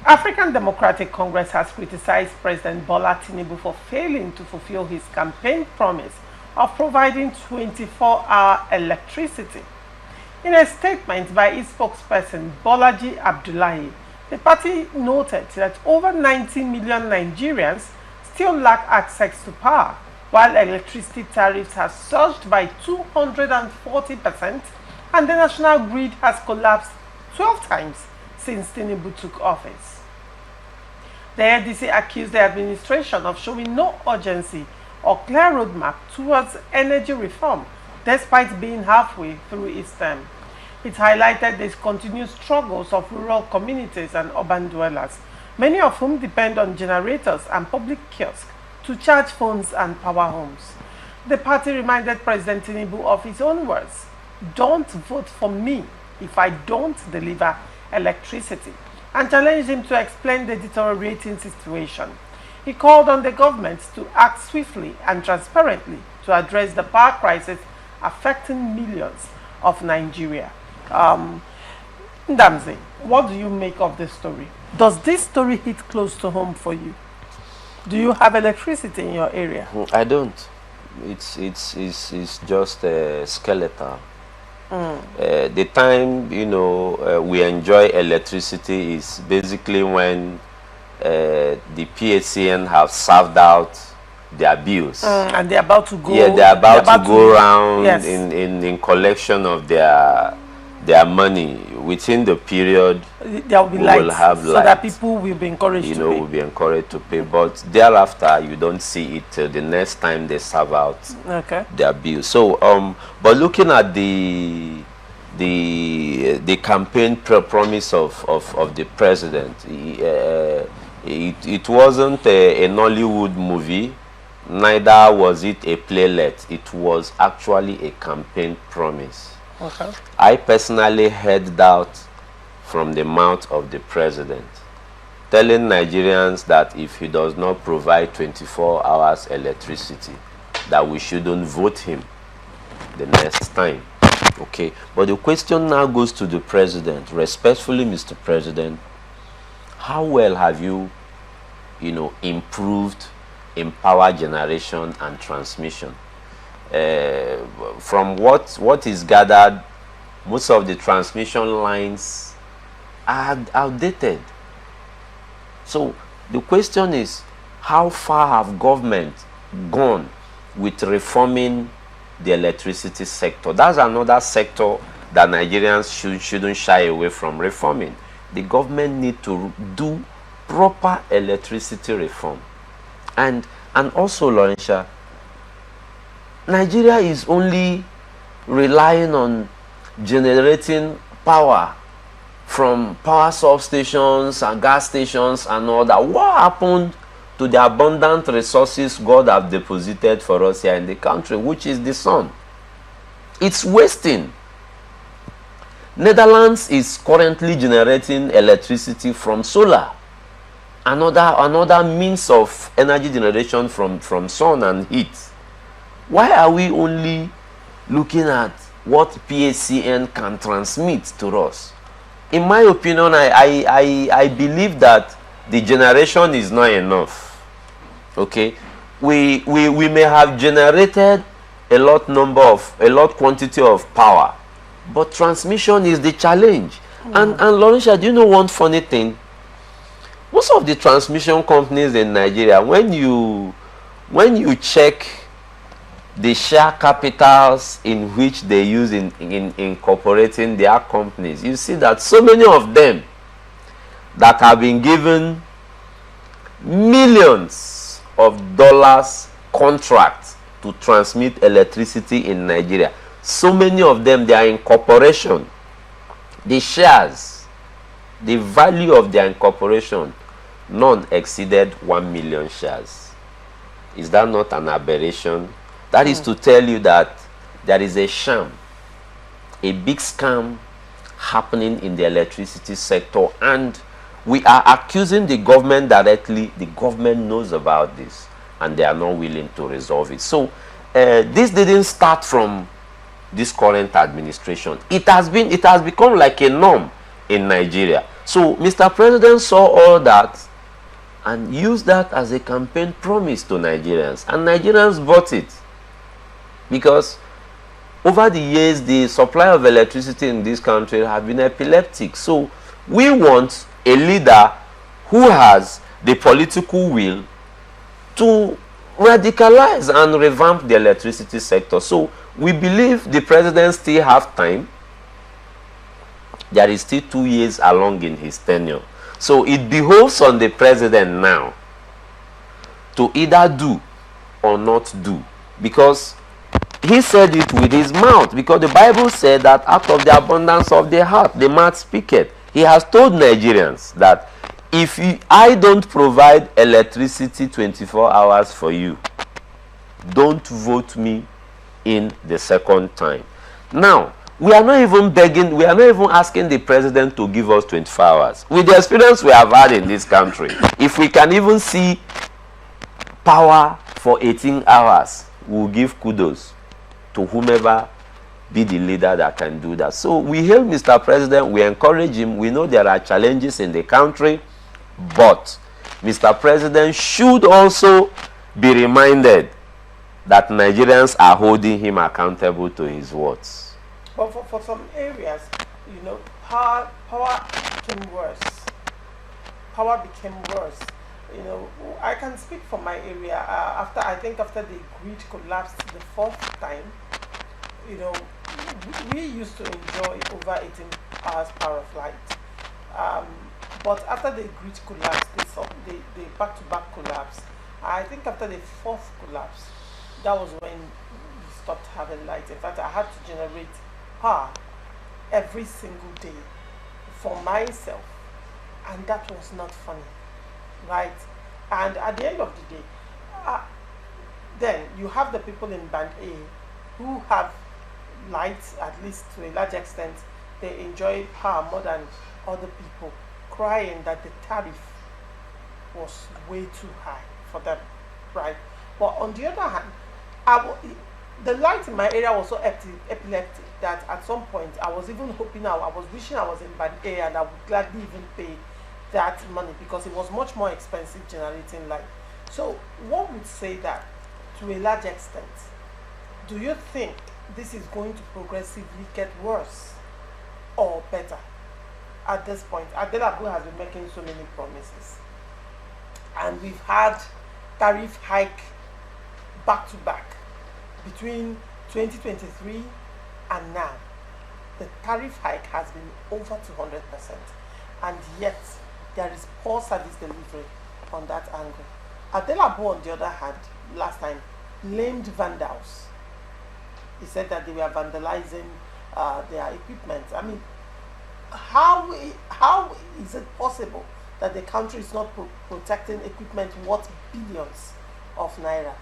African Democratic Congress has criticized President Bola Tinubu for failing to fulfill his campaign promise of providing 24-hour electricity. In a statement by its spokesperson Bolaji Abdullahi, the party noted that over 90 million Nigerians still lack access to power, while electricity tariffs have surged by 240% and the national grid has collapsed 12 times since Tinubu took office. The ADC accused the administration of showing no urgency or clear roadmap towards energy reform, despite being halfway through its term. It highlighted the continued struggles of rural communities and urban dwellers, many of whom depend on generators and public kiosks to charge phones and power homes. The party reminded President Tinubu of his own words, "Don't vote for me if I don't deliver electricity," and challenged him to explain the deteriorating situation. He called on the government to act swiftly and transparently to address the power crisis affecting millions of Nigeria. Ndamze, what do you make of this story? Does this story hit close to home for you? Do you have electricity in your area? I don't. It's just skeletal. The time we enjoy electricity is basically when the PHCN have served out their bills, and they're about to go. Yeah, they're about to go around yes, in collection of their money. Within the period, there will be lights, so that people will be encouraged to pay. Will be encouraged to pay. But thereafter, you don't see it till the next time they serve out their bills. So, but looking at the campaign promise of the president, it wasn't a Nollywood movie, neither was it a playlet. It was actually a campaign promise. I personally heard that from the mouth of the president, telling Nigerians that if he does not provide 24 hours electricity, that we shouldn't vote him the next time. Okay, but the question now goes to the president. Respectfully, Mr. President, how well have you, improved in power generation and transmission? From what is gathered, most of the transmission lines are outdated. So the question is, how far have government gone with reforming the electricity sector? That's another sector that Nigerians shouldn't shy away from reforming. The government need to do proper electricity reform. And also, Laurentia, Nigeria is only relying on generating power from power substations and gas stations and all that. What happened to the abundant resources God have deposited for us here in the country, which is the sun? It's wasting. Netherlands is currently generating electricity from solar. Another means of energy generation from sun and heat. Why are we only looking at what PHCN can transmit to us? In my opinion, I believe that the generation is not enough. Okay, we may have generated a lot quantity of power, but transmission is the challenge. And Laurentia, do you know one funny thing? Most of the transmission companies in Nigeria, when you check the share capitals in which they use in incorporating their companies, you see that so many of them that have been given millions of dollars contracts to transmit electricity in Nigeria, so many of them, they are in corporation. The shares, the value of their incorporation, none exceeded 1 million shares. Is that not an aberration? That is to tell you that there is a sham, a big scam happening in the electricity sector, and we are accusing the government directly. The government knows about this and they are not willing to resolve it. So this didn't start from this current administration. It has become like a norm in Nigeria. So Mr. President saw all that and used that as a campaign promise to Nigerians, and Nigerians bought it, because over the years the supply of electricity in this country has been epileptic. So we want a leader who has the political will to radicalize and revamp the electricity sector. So we believe the president still has time. There is still 2 years along in his tenure. So it behoves on the president now to either do or not do, because he said it with his mouth, because the Bible said that out of the abundance of the heart the mouth speaketh. He has told Nigerians that if I don't provide electricity 24 hours for you, don't vote me in the second time. Now, we are not even begging, we are not even asking the president to give us 24 hours. With the experience we have had in this country, if we can even see power for 18 hours, we'll give kudos to whomever be the leader that can do that. So we hail Mr. President, we encourage him. We know there are challenges in the country, but Mr. President should also be reminded that Nigerians are holding him accountable to his words. But for some areas, you know, power became worse. Power became worse. You know, I can speak for my area. After the grid collapsed the fourth time, you know, we used to enjoy over 18 hours power of light. But after the grid collapsed, the back-to-back collapse, I think after the fourth collapse, that was when we stopped having light. In fact, I had to generate power every single day for myself, and that was not funny, right? And at the end of the day, then you have the people in band A who have lights, at least to a large extent. They enjoy power more than other people, crying that the tariff was way too high for them, right? But on the other hand, the light in my area was so epileptic that at some point I was even hoping, I was wishing I was in band A, and I would gladly even pay that money, because it was much more expensive generating light. So one would say that to a large extent, do you think this is going to progressively get worse or better at this point? Okpebholo has been making so many promises, and we've had tariff hike back to back between 2023 and now. The tariff hike has been over 200%, and yet there is poor service delivery on that angle. Okpebholo, on the other hand, last time blamed vandals. He said that they were vandalizing their equipment. I mean, how is it possible that the country is not protecting equipment worth billions of naira?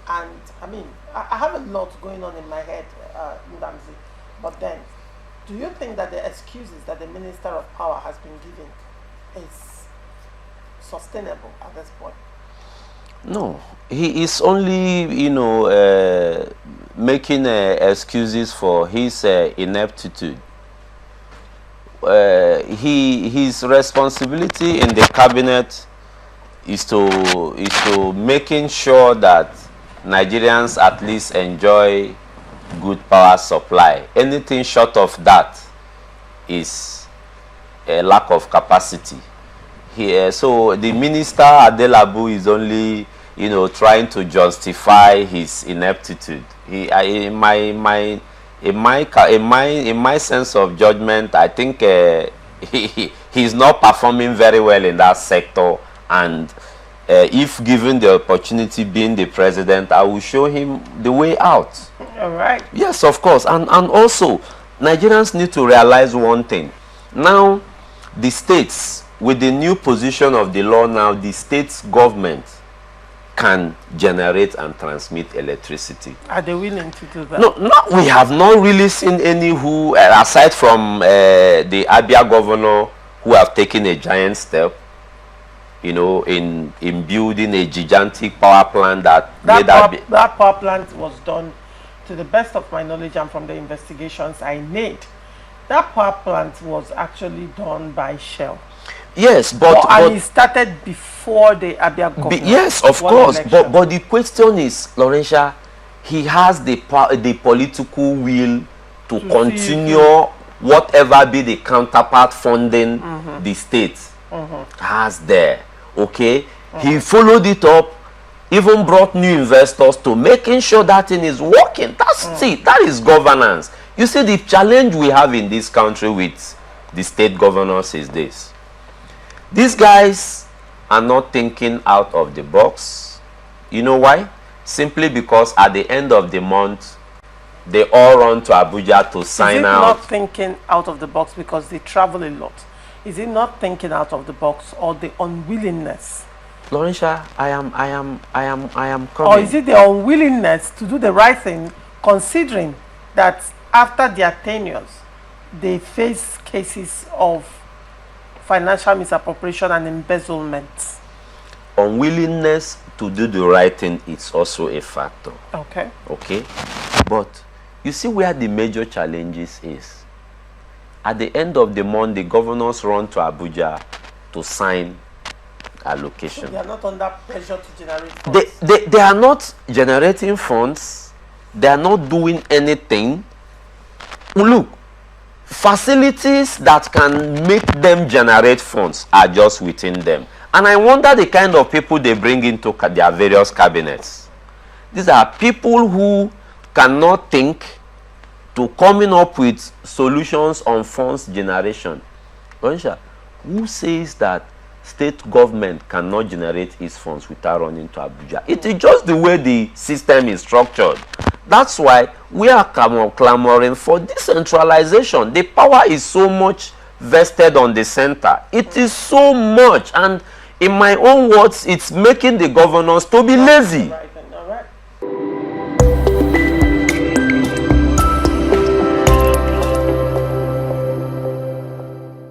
And I mean, I have a lot going on in my head, Ndamzi, but then, do you think that the excuses that the Minister of Power has been giving is sustainable at this point? No, he is only, making excuses for his ineptitude. His responsibility in the cabinet is to making sure that Nigerians at least enjoy good power supply. Anything short of that is a lack of capacity. So the minister Okpebholo is only, trying to justify his ineptitude. In my sense of judgment, I think he's not performing very well in that sector, and if given the opportunity, being the president, I will show him the way out. All right. Yes, of course. And also, Nigerians need to realize one thing. Now, the states, with the new position of the law now, the state's government can generate and transmit electricity. Are they willing to do that? No, we have not really seen any who, aside from the Abia governor, who have taken a giant step, in building a gigantic power plant that power plant was done, to the best of my knowledge and from the investigations I made. That power plant was actually done by Shell. Yes, and it started before the Abia government. Yes, of course. But the question is, Laurentia, he has the political will to continue whatever be the counterpart funding the state has there. Okay, he followed it up, even brought new investors to making sure that thing is working. That is governance. You see, the challenge we have in this country with the state governors is this: these guys are not thinking out of the box. You know why? Simply because at the end of the month, they all run to Abuja to sign out. Is it not thinking out of the box because they travel a lot? Is it not thinking out of the box, or the unwillingness? Laurentia, I am coming. Or is it the unwillingness to do the right thing, considering that after their tenures, they face cases of financial misappropriation and embezzlement? Unwillingness to do the right thing is also a factor. Okay. Okay. But you see where the major challenges is. At the end of the month, the governors run to Abuja to sign allocation. So they are not under pressure to generate funds. They are not generating funds. They are not doing anything. Look, facilities that can make them generate funds are just within them. And I wonder the kind of people they bring into their various cabinets. These are people who cannot think to coming up with solutions on funds generation. Who says that state government cannot generate its funds without running to Abuja? It is just the way the system is structured. That's why we are clamoring for decentralization. The power is so much vested on the center. It is so much, and in my own words, it's making the governors to be lazy.